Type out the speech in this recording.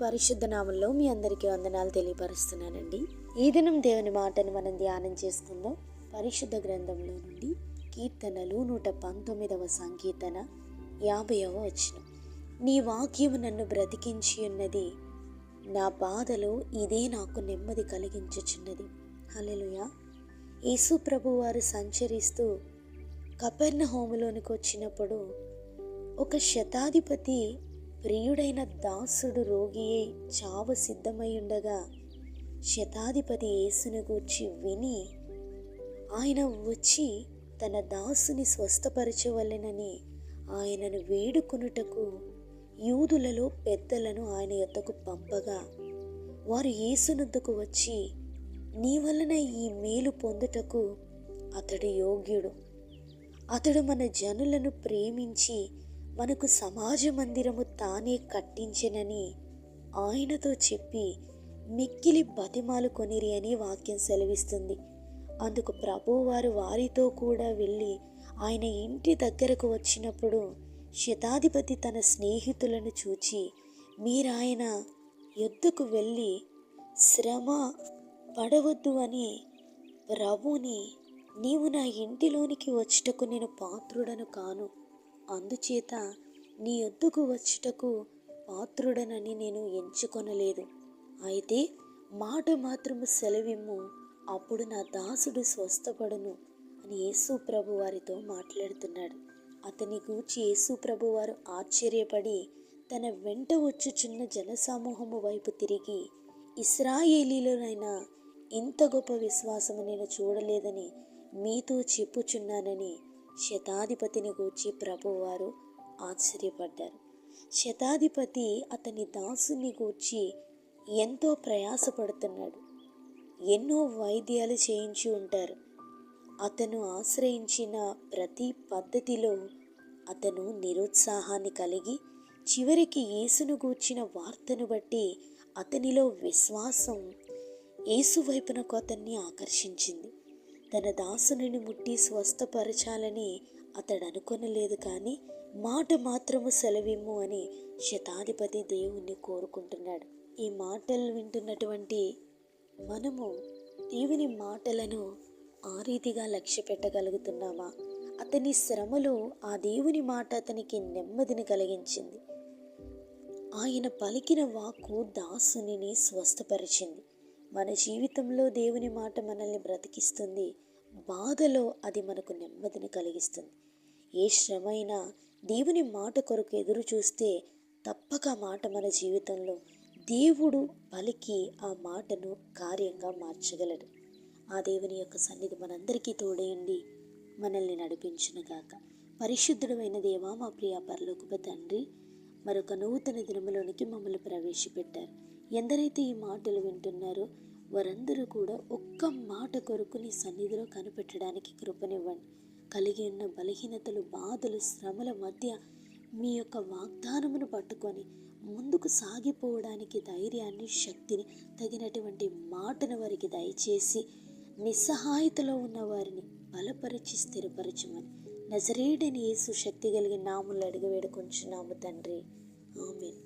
పరిశుద్ధ నామంలో మీ అందరికీ వందనాలు తెలియపరుస్తున్నానండి. ఈ దినం దేవుని మాటను మనం ధ్యానం చేసుకుందాం. పరిశుద్ధ గ్రంథంలో నుండి కీర్తనలు 119వ సంకీర్తన 50వ వచనం. నీ వాక్యము నన్ను బ్రతికించి ఉన్నది, నా బాధలో ఇదే నాకు నెమ్మది కలిగించుచున్నది. హల్లెలూయా. యేసు ప్రభు వారు సంచరిస్తూ కపెర్నహూములోనికి వచ్చినప్పుడు ఒక శతాధిపతి ప్రియుడైన దాసుడు రోగియే చావు సిద్ధమై ఉండగా శతాధిపతి యేసును గూర్చి విని ఆయన వచ్చి తన దాసుని స్వస్థపరచవలెనని ఆయనను వేడుకొనుటకు యూదులలో పెద్దలను ఆయన యొద్దకు పంపగా వారు యేసునొద్దకు వచ్చి, నీ వలన ఈ మేలు పొందుటకు అతడు యోగ్యుడు, అతడు మన జనులను ప్రేమించి మనకు సమాజ మందిరము తానే కట్టించెనని ఆయనతో చెప్పి మిక్కిలి బతిమాలు కొనిరి అని వాక్యం సెలవిస్తుంది. అందుకు ప్రభువారు వారితో కూడా వెళ్ళి ఆయన ఇంటి దగ్గరకు వచ్చినప్పుడు శతాధిపతి తన స్నేహితులను చూచి, మీరాయన యొద్దకు వెళ్ళి శ్రమ పడవద్దు అని ప్రభుని, నీవు నా ఇంటిలోనికి వచ్చుటకు నేను పాత్రుడను కాను, అందుచేత నీ యొద్దకు వచ్చుటకు పాత్రుడనని నేను ఎంచుకొనలేదు, అయితే మాట మాత్రము సెలవిమ్ము, అప్పుడు నా దాసుడు స్వస్థపడును అని యేసు ప్రభు వారితో మాట్లాడుతున్నాడు. అతని గూర్చి యేసు ప్రభు వారు ఆశ్చర్యపడి తన వెంట వచ్చుచున్న జనసమూహము వైపు తిరిగి, ఇశ్రాయేలీలోనైనా ఇంత గొప్ప విశ్వాసము నేను చూడలేదని మీతో చెప్పుచున్నానని శతాధిపతిని గూర్చి ప్రభువారు ఆశ్చర్యపడ్డారు. శతాధిపతి అతని దాసుని గూర్చి ఎంతో ప్రయాసపడుతున్నాడు. ఎన్నో వైద్యాలు చేయించి ఉంటారు. అతను ఆశ్రయించిన ప్రతి పద్ధతిలో అతను నిరుత్సాహాన్ని కలిగి చివరికి యేసును గూర్చిన వార్తను బట్టి అతనిలో విశ్వాసం యేసు వైపునకు అతన్ని ఆకర్షించింది. తన దాసుని ముట్టి స్వస్థపరచాలని అతడు అనుకొనలేదు, కానీ మాట మాత్రము సెలవిమ్ము అని శతాధిపతి దేవుణ్ణి కోరుకుంటున్నాడు. ఈ మాటలు వింటున్నటువంటి మనము దేవుని మాటలను ఆ రీతిగా లక్ష్య పెట్టగలుగుతున్నామా? అతని శ్రమలో ఆ దేవుని మాట అతనికి నెమ్మదిని కలిగించింది. ఆయన పలికిన వాక్కు దాసుని స్వస్థపరిచింది. మన జీవితంలో దేవుని మాట మనల్ని బ్రతికిస్తుంది. బాధలో అది మనకు నెమ్మదిని కలిగిస్తుంది. ఏ శ్రమైనా దేవుని మాట కొరకు ఎదురు చూస్తే తప్పక ఆ మాట మన జీవితంలో దేవుడు పలికి ఆ మాటను కార్యంగా మార్చగలడు. ఆ దేవుని యొక్క సన్నిధి మనందరికీ తోడేయండి, మనల్ని నడిపించునుగాక. పరిశుద్ధుడైన దేవా, మా ప్రియ పరలోకపు తండ్రి, మరొక నూతన దినములోనికి మమ్మల్ని ప్రవేశపెట్టారు. ఎందరైతే ఈ మాటలు వింటున్నారో వారందరూ కూడా ఒక్క మాట కొరకు నీ సన్నిధిలో కనిపెట్టడానికి కృపనివ్వండి. కలిగి ఉన్న బలహీనతలు, బాధలు, శ్రమల మధ్య మీ యొక్క వాగ్దానమును పట్టుకొని ముందుకు సాగిపోవడానికి ధైర్యాన్ని, శక్తిని, తగినటువంటి మాటను వారికి దయచేసి నిస్సహాయతలో ఉన్న వారిని బలపరిచి స్థిరపరచమని నజరేయుడైన యేసు శక్తి కలిగిన నామములో అడిగి వేడుకొంచున్నాము తండ్రి. ఆమేన్.